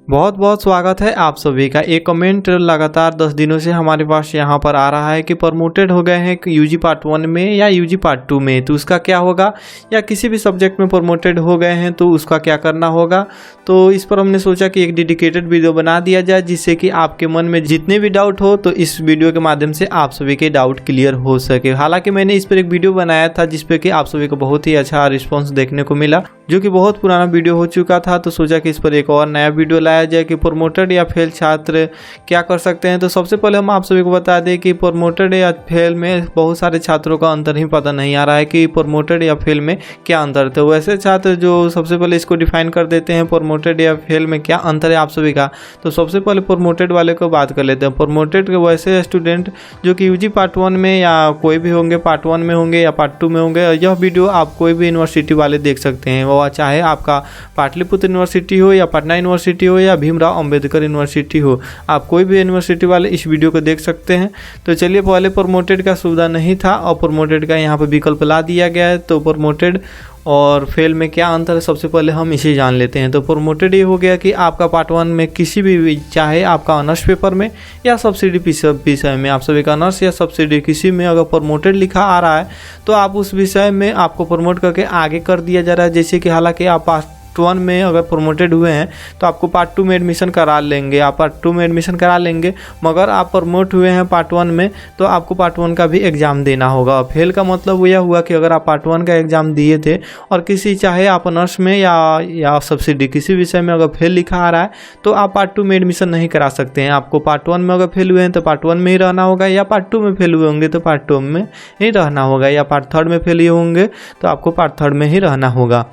बहुत बहुत स्वागत है आप सभी का। एक कमेंट लगातार 10 दिनों से हमारे पास यहाँ पर आ रहा है कि प्रमोटेड हो गए हैं यूजी पार्ट 1 में या यूजी पार्ट 2 में, तो उसका क्या होगा, या किसी भी सब्जेक्ट में प्रमोटेड हो गए हैं तो उसका क्या करना होगा। तो इस पर हमने सोचा कि एक डेडिकेटेड वीडियो बना दिया जाए, जिससे कि आपके मन में जितने भी डाउट हो तो इस वीडियो के माध्यम से आप सभी के डाउट क्लियर हो सके। हालांकि मैंने इस पर एक वीडियो बनाया था जिसपे कि आप सभी को बहुत ही अच्छा रिस्पॉन्स देखने को मिला, जो कि बहुत पुराना वीडियो हो चुका था। तो सोचा कि इस पर एक और नया वीडियो लाया जाए कि प्रमोटेड या फेल छात्र क्या कर सकते हैं। तो सबसे पहले हम आप सभी को बता दें कि प्रमोटेड या फेल में बहुत सारे छात्रों का अंतर ही पता नहीं आ रहा है कि प्रमोटेड या फेल में क्या अंतर थे। वैसे छात्र जो सबसे पहले इसको डिफाइन कर देते हैं प्रमोटेड या फेल में क्या अंतर है आप सभी का। तो सबसे पहले प्रमोटेड वाले को बात कर लेते हैं। प्रमोटेड के वैसे स्टूडेंट जो कि यूजी पार्ट 1 में या कोई भी होंगे, पार्ट 1 में होंगे या पार्ट 2 में होंगे। यह वीडियो आप कोई भी यूनिवर्सिटी वाले देख सकते हैं, वो चाहे आपका पाटलिपुत्र यूनिवर्सिटी हो या पटना यूनिवर्सिटी हो या भीमराव अंबेडकर यूनिवर्सिटी हो, आप कोई भी यूनिवर्सिटी वाले इस वीडियो को देख सकते हैं। तो चलिए, पहले प्रमोटेड का सुविधा नहीं था और प्रमोटेड का यहाँ पर विकल्प ला दिया गया है। तो प्रमोटेड और फेल में क्या अंतर है, सबसे पहले हम इसे जान लेते हैं। तो प्रमोटेड ये हो गया कि आपका पार्ट 1 में किसी भी, चाहे आपका ऑनर्स पेपर में या सब्सिडी विषय में, आप सभी का ऑनर्स या सब्सिडी किसी में अगर प्रमोटेड लिखा आ रहा है तो आप उस विषय में आपको प्रमोट करके आगे कर दिया जा रहा है। जैसे कि हालांकि आप पार्ट 1 में अगर प्रमोटेड हुए हैं तो आपको पार्ट 2 में एडमिशन करा लेंगे, आप पार्ट 2 में एडमिशन करा लेंगे। मगर आप प्रमोट हुए हैं पार्ट 1 में तो आपको पार्ट 1 का भी एग्ज़ाम देना होगा। फेल का मतलब यह हुआ कि अगर आप पार्ट 1 का एग्ज़ाम दिए थे और किसी, चाहे आप ऑनर्स में या सब्सिडी किसी विषय में अगर फेल लिखा आ रहा है तो आप पार्ट 2 में एडमिशन नहीं करा सकते हैं। आपको पार्ट 1 में अगर फेल हुए हैं तो पार्ट 1 में ही रहना होगा, या पार्ट 2 में फेल हुए होंगे तो पार्ट 2 में ही रहना होगा, या पार्ट 3 में फेल होंगे तो आपको पार्ट 3 में ही रहना होगा।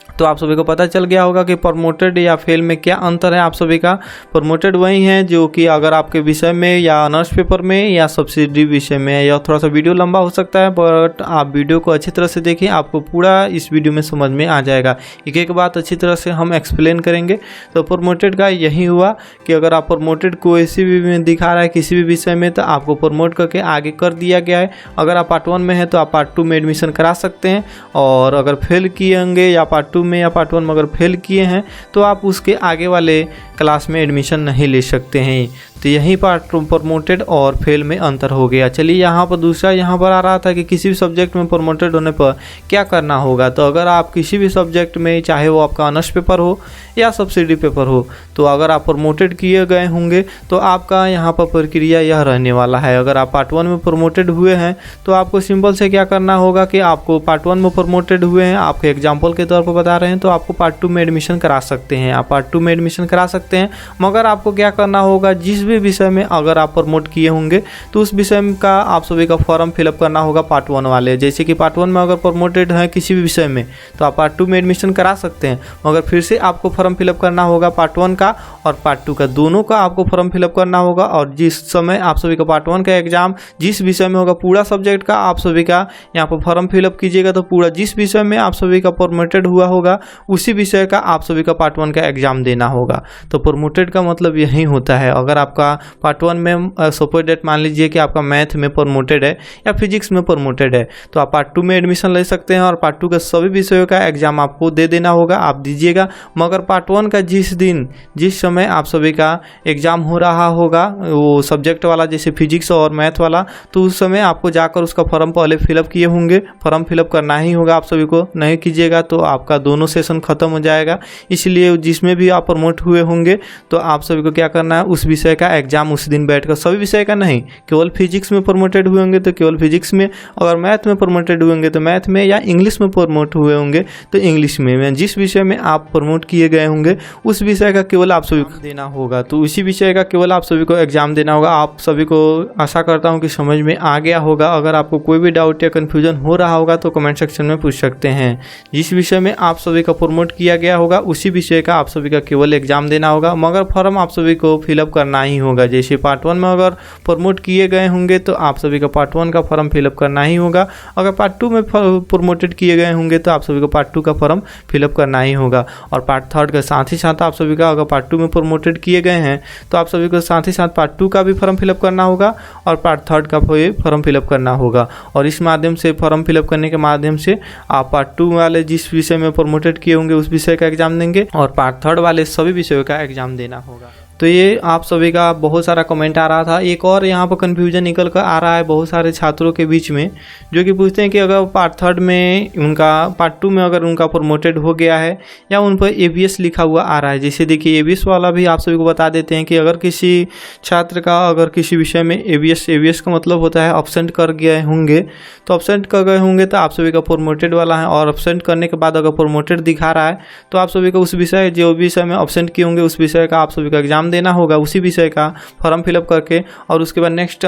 तो आप सभी को पता चल गया होगा कि प्रमोटेड या फेल में क्या अंतर है। आप सभी का प्रमोटेड वही है जो कि अगर आपके विषय में या ऑनर्स पेपर में या सब्सिडी विषय में, या थोड़ा सा वीडियो लंबा हो सकता है बट आप वीडियो को अच्छी तरह से देखिए, आपको पूरा इस वीडियो में समझ में आ जाएगा। एक एक बात अच्छी तरह से हम एक्सप्लेन करेंगे। तो प्रमोटेड का यही हुआ कि अगर आप प्रमोटेड को किसी भी में दिखा रहा है किसी भी विषय में तो आपको प्रमोट करके आगे कर दिया गया है। अगर आप पार्ट 1 में है तो आप पार्ट 2 में एडमिशन करा सकते हैं, और अगर फेल किए होंगे या पार्ट 2 में या पार्ट 1 में अगर फेल किए हैं तो आप उसके आगे वाले क्लास में एडमिशन नहीं ले सकते हैं। तो यही पार्ट प्रमोटेड और फेल में अंतर हो गया। चलिए, यहाँ पर दूसरा यहाँ पर आ रहा था कि किसी भी सब्जेक्ट में प्रमोटेड होने पर क्या करना होगा। तो अगर आप किसी भी सब्जेक्ट में, चाहे वो आपका ऑनर्स पेपर हो या सब्सिडी पेपर हो, तो अगर आप प्रमोटेड किए गए होंगे तो आपका यहाँ पर प्रक्रिया यह रहने वाला है। अगर आप पार्ट 1 में प्रमोटेड हुए हैं तो आपको सिंपल से क्या करना होगा कि आपको पार्ट 1 में प्रमोटेड हुए हैं, आपके एग्जाम्पल के तौर पर बता रहे हैं, तो आपको पार्ट 2 में एडमिशन करा सकते हैं। आप पार्ट 2 में एडमिशन करा सकते हैं, मगर आपको क्या करना होगा, जिस भी विषय में अगर आप प्रमोट किए होंगे तो उस विषय का आप सभी का फॉर्म फिलअप करना होगा पार्ट 1 वाले। जैसे कि पार्ट 1 में अगर प्रमोटेड है किसी भी विषय में तो आप पार्ट 2 में एडमिशन करा सकते हैं, मगर फिर से आपको फॉर्म फिलअप करना होगा पार्ट 1 का और पार्ट 2 का, दोनों का आपको फॉर्म फिलअप करना होगा। और जिस समय आप सभी का पार्ट 1 का एग्जाम जिस विषय में होगा, पूरा सब्जेक्ट का आप सभी का यहाँ पर फॉर्म फिलअप कीजिएगा, तो पूरा जिस विषय में आप सभी का प्रमोटेड हुआ होगा उसी विषय का आप सभी का पार्ट 1 का एग्जाम देना होगा। तो प्रमोटेड का मतलब यही होता है। अगर आपका पार्ट 1 में सपोज डेट मान लीजिए कि आपका मैथ में प्रमोटेड है या फिजिक्स में प्रमोटेड है, तो आप पार्ट 2 में एडमिशन ले सकते हैं और पार्ट 2 के सभी विषयों का एग्जाम आपको दे देना होगा, आप दीजिएगा। मगर पार्ट 1 का जिस समय आप सभी का एग्जाम हो रहा होगा वो सब्जेक्ट वाला, जैसे फिजिक्स और मैथ वाला, तो उस समय आपको जाकर उसका फॉर्म पहले फिलअप किए होंगे, फॉर्म फिलअप करना ही होगा आप सभी को। नहीं कीजिएगा तो आपका दोनों सेशन खत्म हो जाएगा। इसलिए जिसमें भी आप प्रमोट हुए होंगे तो आप सभी को क्या करना है, उस विषय का एग्जाम उस दिन बैठकर, सभी विषय का नहीं, केवल फिजिक्स में प्रमोटेड हुए होंगे तो केवल फिजिक्स में, अगर मैथ में प्रमोटेड हुए होंगे तो मैथ में, या इंग्लिश में प्रमोट हुए होंगे तो इंग्लिश में, जिस विषय में आप प्रमोट किए गए होंगे उस विषय का केवल आप सभी को देना होगा। तो उसी विषय का केवल आप सभी को एग्जाम देना होगा। आप सभी को आशा करता हूँ कि समझ में आ गया होगा। अगर आपको कोई भी डाउट या कन्फ्यूजन हो रहा होगा तो कमेंट सेक्शन में पूछ सकते हैं। जिस विषय में आप सभी का प्रमोट किया गया होगा उसी विषय का आप सभी का केवल एग्जाम देना होगा, मगर फॉर्म आप सभी को फिलअप करना ही नहीं होगा। जैसे पार्ट 1 में अगर प्रमोट किए गए होंगे तो आप सभी का पार्ट 1 का फॉर्म फिलअप करना ही होगा। अगर पार्ट 2 में प्रमोटेड किए गए होंगे तो आप सभी को पार्ट 2 का फॉर्म फिलअप करना ही होगा। और पार्ट 3 के साथ ही साथ आप सभी का अगर पार्ट 2 में प्रमोटेड किए गए हैं तो आप सभी को साथ ही साथ पार्ट 2 का भी फॉर्म फिलअप करना होगा और पार्ट 3 का फॉर्म फिलअप करना होगा। और इस माध्यम से फॉर्म फिलअप करने के माध्यम से आप पार्ट 2 वाले जिस विषय में प्रमोटेड किए होंगे उस विषय का एग्जाम देंगे और पार्ट 3 वाले सभी विषयों का एग्जाम देना होगा। तो ये आप सभी का बहुत सारा कमेंट आ रहा था। एक और यहाँ पर कन्फ्यूजन निकल कर आ रहा है बहुत सारे छात्रों के बीच में, जो कि पूछते हैं कि अगर पार्ट 3 में उनका पार्ट 2 में अगर उनका प्रमोटेड हो गया है या उन पर ABS लिखा हुआ आ रहा है। जैसे देखिए ABS वाला भी आप सभी को बता देते हैं कि अगर किसी छात्र का अगर किसी विषय में ABS का मतलब होता है अब्सेंट कर गए होंगे, तो अब्सेंट कर गए होंगे तो आप सभी का प्रमोटेड वाला है। और अब्सेंट करने के बाद अगर प्रमोटेड दिखा रहा है तो आप सभी को उस विषय जो विषय में अब्सेंट किए होंगे उस विषय का आप सभी का एग्जाम देना होगा, उसी विषय का फॉर्म फिलअप करके। और उसके बाद नेक्स्ट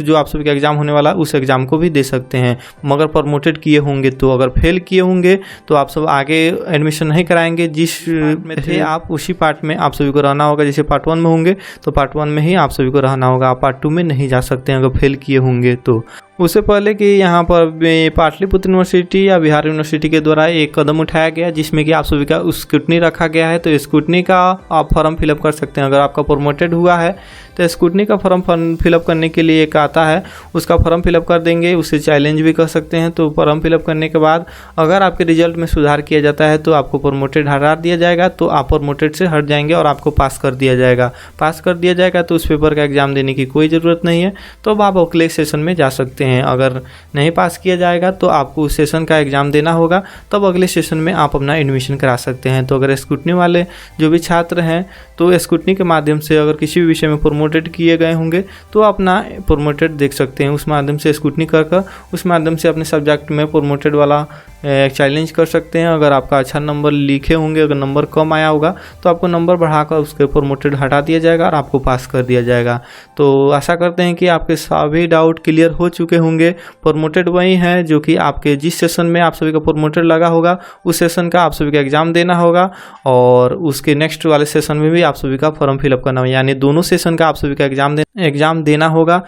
जो आप सभी का एग्जाम होने वाला उस एग्जाम को भी दे सकते हैं। मगर प्रमोटेड किए होंगे तो, अगर फेल किए होंगे तो आप सब आगे एडमिशन नहीं कराएंगे। जिस में थे आप उसी पार्ट में आप सभी को रहना होगा। जैसे पार्ट 1 में होंगे तो पार्ट 1 में ही आप सभी को रहना होगा, आप पार्ट 2 में नहीं जा सकते हैं अगर फेल किए होंगे तो। उससे पहले कि यहाँ पर पाटलिपुत्र यूनिवर्सिटी या बिहार यूनिवर्सिटी के द्वारा एक कदम उठाया गया जिसमें कि आप सभी का स्क्रूटनी रखा गया है। तो स्क्रूटनी का आप फॉर्म फिलअप कर सकते हैं। अगर आपका प्रमोटेड हुआ है तो स्क्रूटनी का फॉर्म फिलअप करने के लिए एक आता है, उसका फॉर्म फिलअप कर देंगे, उससे चैलेंज भी कर सकते हैं। तो फॉर्म फिलअप करने के बाद अगर आपके रिजल्ट में सुधार किया जाता है तो आपको प्रमोटेड हटा दिया जाएगा, तो आप प्रमोटेड से हट जाएंगे और आपको पास कर दिया जाएगा। पास कर दिया जाएगा तो उस पेपर का एग्जाम देने की कोई ज़रूरत नहीं है, तो अब आप अगले सेशन में जा सकते हैं। अगर नहीं पास किया जाएगा तो आपको उस सेशन का एग्ज़ाम देना होगा, तब अगले सेशन में आप अपना एडमिशन करा सकते हैं। तो अगर स्क्रूटनी वाले जो भी छात्र हैं तो स्क्रूटनी के माध्यम से अगर किसी भी विषय में प्रमोटेड किए गए होंगे तो अपना प्रमोटेड देख सकते हैं। उस माध्यम से स्क्रूटनी कर उस माध्यम से अपने सब्जेक्ट में प्रमोटेड वाला चैलेंज कर सकते हैं। अगर आपका अच्छा नंबर लिखे होंगे, अगर नंबर कम आया होगा तो आपको नंबर बढ़ाकर उसके प्रमोटेड हटा दिया जाएगा और आपको पास कर दिया जाएगा। तो आशा करते हैं कि आपके सभी डाउट क्लियर हो चुके होंगे। प्रमोटेड वही है जो कि आपके जिस सेशन में आप सभी का प्रमोटेड लगा होगा उस सेशन का आप सभी का एग्ज़ाम देना होगा और उसके नेक्स्ट वाले सेशन में भी आप सभी का फॉर्म फिलअप करना होगा। यानी दोनों सेशन का आप सभी का एग्ज़ाम देना होगा।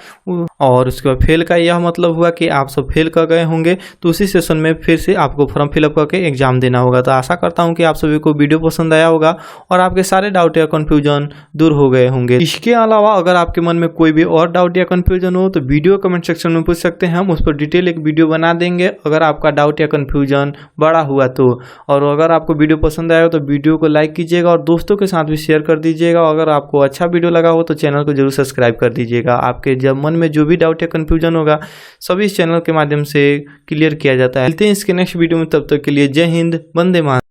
और उसके बाद फेल का यह मतलब हुआ कि आप सब फेल कर गए होंगे तो उसी सेशन में फिर से आपको फॉर्म फिलअप करके एग्जाम देना होगा। तो आशा करता हूं कि आप सभी को वीडियो पसंद आया होगा और आपके सारे डाउट या कन्फ्यूजन दूर हो गए होंगे। इसके अलावा अगर आपके मन में कोई भी और डाउट या कन्फ्यूजन हो तो वीडियो कमेंट सेक्शन में पूछ सकते हैं, हम उस पर डिटेल एक वीडियो बना देंगे अगर आपका डाउट या कन्फ्यूजन बड़ा हुआ तो। और अगर आपको वीडियो पसंद आया हो तो वीडियो को लाइक कीजिएगा और दोस्तों के साथ भी शेयर कर दीजिएगा। अगर आपको अच्छा वीडियो लगा हो तो चैनल को जरूर सब्सक्राइब कर दीजिएगा। आपके जब मन में जो भी डाउट या कन्फ्यूजन होगा सभी इस चैनल के माध्यम से क्लियर किया जाता है। मिलते हैं इसके नेक्स्ट वीडियो में, तब तक के लिए जय हिंद, वंदे मातरम।